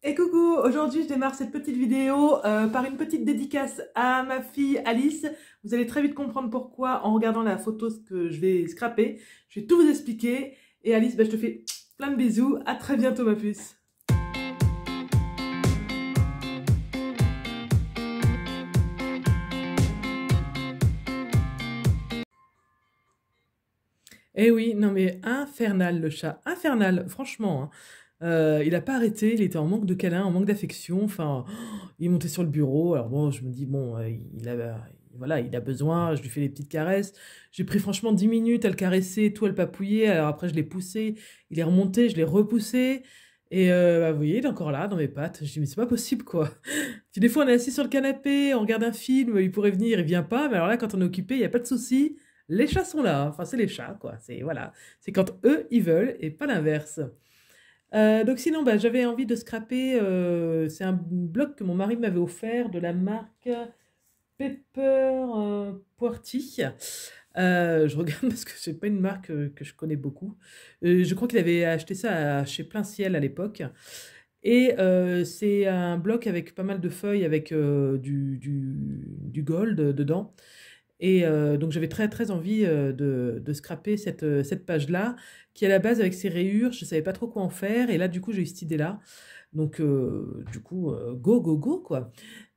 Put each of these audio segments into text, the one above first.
Et coucou, aujourd'hui je démarre cette petite vidéo par une petite dédicace à ma fille Alice. Vous allez très vite comprendre pourquoi en regardant la photo ce que je vais scraper. Je vais tout vous expliquer. Et Alice, je te fais plein de bisous. À très bientôt ma puce. Eh oui, non mais infernal le chat, infernal, franchement, hein. Il a pas arrêté, il était en manque de câlin, en manque d'affection, enfin, il montait sur le bureau, alors bon, je me dis, bon, voilà, il a besoin, je lui fais des petites caresses. J'ai pris franchement 10 minutes à le caresser, tout à le papouiller, alors après je l'ai poussé, il est remonté, je l'ai repoussé, et vous voyez, il est encore là, dans mes pattes. Je dis, mais c'est pas possible, quoi. Puis des fois, on est assis sur le canapé, on regarde un film, il pourrait venir, il vient pas, mais alors là, quand on est occupé, il n'y a pas de souci. Les chats sont là, hein. Enfin c'est les chats quoi, c'est voilà, c'est quand eux ils veulent et pas l'inverse. Donc sinon j'avais envie de scraper, c'est un bloc que mon mari m'avait offert de la marque Pepper Poirty. Je regarde parce que c'est pas une marque que je connais beaucoup. Je crois qu'il avait acheté ça chez Plein Ciel à l'époque. Et c'est un bloc avec pas mal de feuilles avec du gold dedans. Et donc j'avais très très envie de scraper cette page-là, qui à la base avec ses rayures, je ne savais pas trop quoi en faire, et là du coup j'ai eu cette idée-là. Donc du coup, go, go, go, quoi.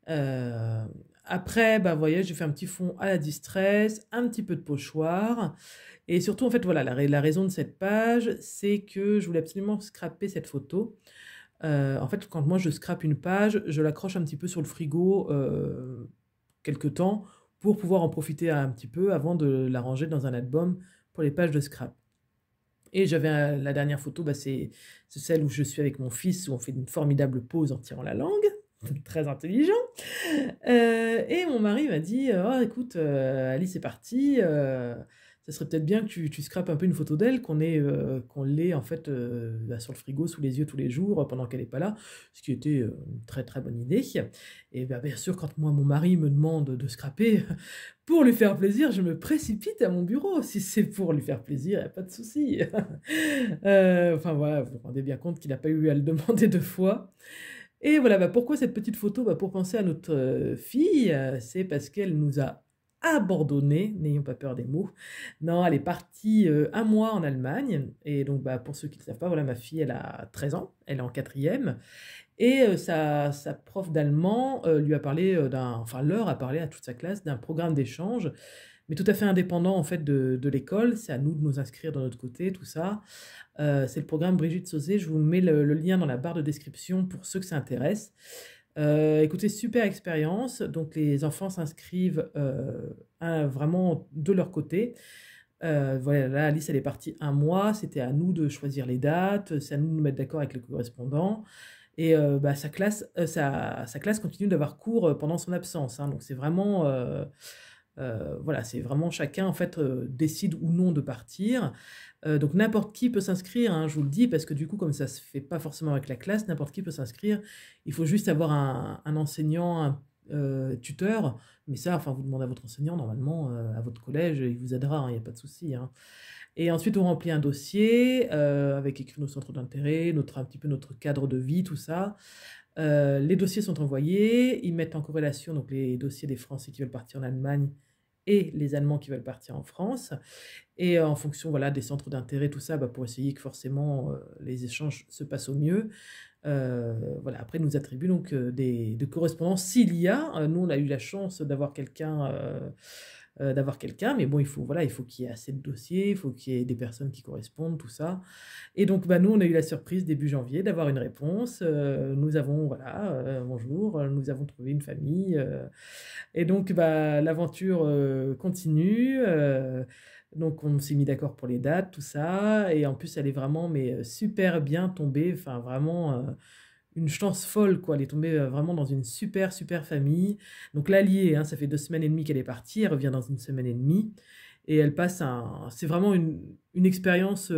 Euh, Après, bah, vous voyez, j'ai fait un petit fond à la distress, un petit peu de pochoir, et surtout, en fait, voilà, la raison de cette page, c'est que je voulais absolument scraper cette photo. En fait, quand moi je scrape une page, je l'accroche un petit peu sur le frigo quelque temps pour pouvoir en profiter un petit peu avant de la ranger dans un album pour les pages de scrap. Et j'avais la dernière photo, c'est celle où je suis avec mon fils, où on fait une formidable pause en tirant la langue. Très intelligent. Et mon mari m'a dit, oh, écoute, Alice est partie, ça serait peut-être bien que tu scrapes un peu une photo d'elle, qu'on l'ait en fait sur le frigo sous les yeux tous les jours pendant qu'elle n'est pas là, ce qui était une très très bonne idée. Et bah, bien sûr, quand moi mon mari me demande de scraper pour lui faire plaisir, je me précipite à mon bureau. Si c'est pour lui faire plaisir, il n'y a pas de souci. Enfin voilà, vous vous rendez bien compte qu'il n'a pas eu à le demander deux fois. Et voilà, pourquoi cette petite photo? Pour penser à notre fille, c'est parce qu'elle nous a abandonnés, n'ayons pas peur des mots. Non, elle est partie un mois en Allemagne. Et donc, pour ceux qui ne le savent pas, voilà, ma fille, elle a 13 ans, elle est en quatrième. Et sa prof d'allemand lui a parlé enfin, leur a parlé à toute sa classe d'un programme d'échange mais tout à fait indépendant en fait de l'école. C'est à nous de nous inscrire de notre côté, tout ça. C'est le programme Brigitte Sauzé. Je vous mets le lien dans la barre de description pour ceux que ça intéresse. Écoutez, super expérience. Donc les enfants s'inscrivent vraiment de leur côté. Voilà, là, Alice, elle est partie un mois. C'était à nous de choisir les dates. C'est à nous de nous mettre d'accord avec les correspondants. Et sa classe continue d'avoir cours pendant son absence, hein. Donc c'est vraiment voilà, c'est vraiment chacun en fait décide ou non de partir. Donc n'importe qui peut s'inscrire, hein, je vous le dis, parce que du coup, comme ça se fait pas forcément avec la classe, n'importe qui peut s'inscrire. Il faut juste avoir un enseignant, un tuteur, mais ça, enfin, vous demandez à votre enseignant, normalement, à votre collège, il vous aidera, hein, il n'y a pas de souci, hein. Et ensuite, on remplit un dossier avec écrit nos centres d'intérêt, un petit peu notre cadre de vie, tout ça. Les dossiers sont envoyés, ils mettent en corrélation donc les dossiers des Français qui veulent partir en Allemagne et les Allemands qui veulent partir en France. Et en fonction voilà, des centres d'intérêt, tout ça, pour essayer que forcément les échanges se passent au mieux. Voilà, après, ils nous attribuent donc des correspondances s'il y a. Nous, on a eu la chance d'avoir quelqu'un, mais bon, il faut qu'il y ait assez de dossiers, il faut qu'il y ait des personnes qui correspondent, tout ça. Et donc, nous, on a eu la surprise début janvier d'avoir une réponse. Nous avons, voilà, bonjour, nous avons trouvé une famille. Et donc, l'aventure continue. Donc, on s'est mis d'accord pour les dates, tout ça. Et en plus, elle est vraiment, mais super bien tombée. Enfin, vraiment une chance folle, quoi. Elle est tombée vraiment dans une super, super famille. Donc, l'alliée, hein, ça fait 2 semaines et demie qu'elle est partie. Elle revient dans une semaine et demie. Et elle passe c'est vraiment une expérience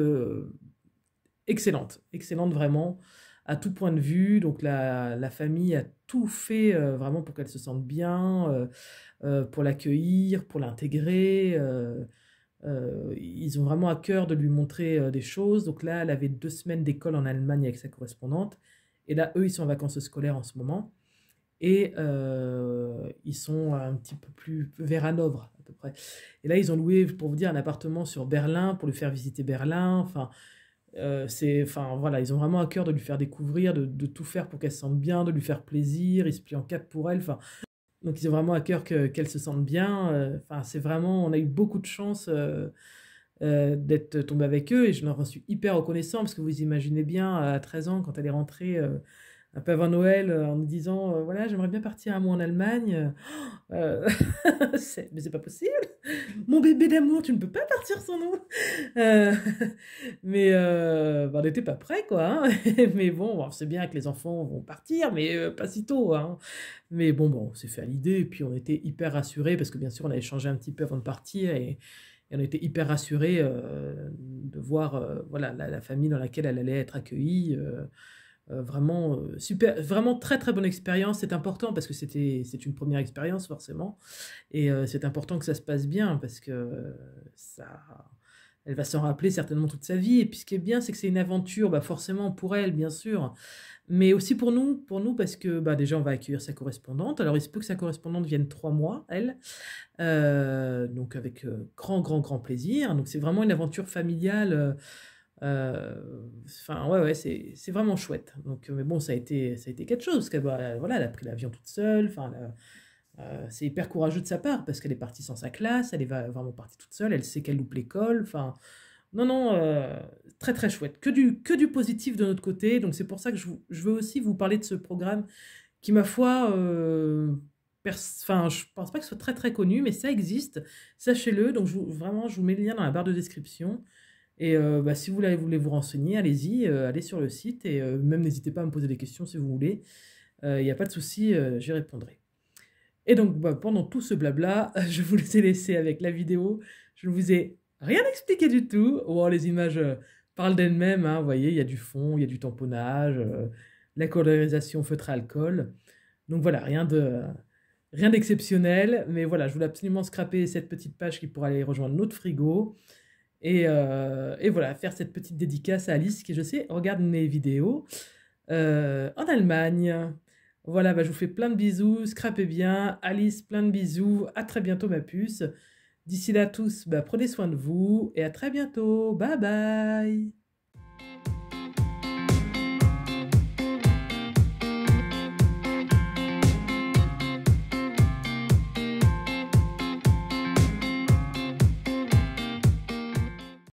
excellente, excellente vraiment, à tout point de vue. Donc la famille a tout fait vraiment pour qu'elle se sente bien, pour l'accueillir, pour l'intégrer. Ils ont vraiment à cœur de lui montrer des choses. Donc là, elle avait 2 semaines d'école en Allemagne avec sa correspondante. Et là, eux, ils sont en vacances scolaires en ce moment. Et ils sont un petit peu plus vers Hanovre, à peu près. Et là, ils ont loué, pour vous dire, un appartement sur Berlin pour lui faire visiter Berlin. Enfin, voilà, ils ont vraiment à cœur de lui faire découvrir, de tout faire pour qu'elle se sente bien, de lui faire plaisir. Ils se plient en quatre pour elle. Enfin, donc, ils ont vraiment à cœur qu'elle se sente bien. Enfin, c'est vraiment, on a eu beaucoup de chance d'être tombé avec eux et je leur en suis hyper reconnaissant parce que vous imaginez bien, à 13 ans, quand elle est rentrée un peu avant Noël, en me disant voilà, j'aimerais bien partir un mois en Allemagne. Euh, mais c'est pas possible. Mon bébé d'amour, tu ne peux pas partir sans nous. Euh, mais on n'était pas prêts, quoi. Hein. Mais bon, c'est bien que les enfants vont partir, mais pas si tôt. Hein. Mais bon, on s'est fait à l'idée, et puis on était hyper rassurés, parce que bien sûr, on avait changé un petit peu avant de partir, et on était hyper rassurés de voir voilà, la famille dans laquelle elle allait être accueillie. Vraiment super, vraiment très très bonne expérience. C'est important parce que c'est une première expérience forcément, et c'est important que ça se passe bien parce que ça, elle va s'en rappeler certainement toute sa vie. Et puis ce qui est bien, c'est que c'est une aventure, bah, forcément pour elle bien sûr, mais aussi pour nous parce que bah, déjà on va accueillir sa correspondante. Alors il se peut que sa correspondante vienne 3 mois, elle, donc avec grand plaisir. Donc c'est vraiment une aventure familiale. Enfin, ouais, c'est vraiment chouette. Donc, mais bon, ça a été quelque chose, parce qu'elle voilà, elle a pris l'avion toute seule. Enfin, c'est hyper courageux de sa part, parce qu'elle est partie sans sa classe, elle est vraiment partie toute seule, elle sait qu'elle loupe l'école. Enfin, non, très très chouette. Que du positif de notre côté. Donc, c'est pour ça que je veux aussi vous parler de ce programme qui, ma foi, enfin, je pense pas que ce soit très très connu, mais ça existe. Sachez-le. Donc, vraiment, je vous mets le lien dans la barre de description. Et bah, si vous voulez vous renseigner, allez-y, allez sur le site et même n'hésitez pas à me poser des questions si vous voulez. Il n'y a pas de souci, j'y répondrai. Et donc, bah, pendant tout ce blabla, je vous ai laissé avec la vidéo. Je ne vous ai rien expliqué du tout. Oh, les images parlent d'elles-mêmes. Hein, vous voyez, il y a du fond, il y a du tamponnage, la colorisation feutre à alcool. Donc voilà, rien d'exceptionnel. Mais voilà, je voulais absolument scraper cette petite page qui pourra aller rejoindre notre frigo. Et voilà, faire cette petite dédicace à Alice qui, je sais, regarde mes vidéos en Allemagne. Voilà, bah, je vous fais plein de bisous, scrapez bien. Alice, plein de bisous. À très bientôt, ma puce. D'ici là, tous, bah, prenez soin de vous et à très bientôt. Bye bye.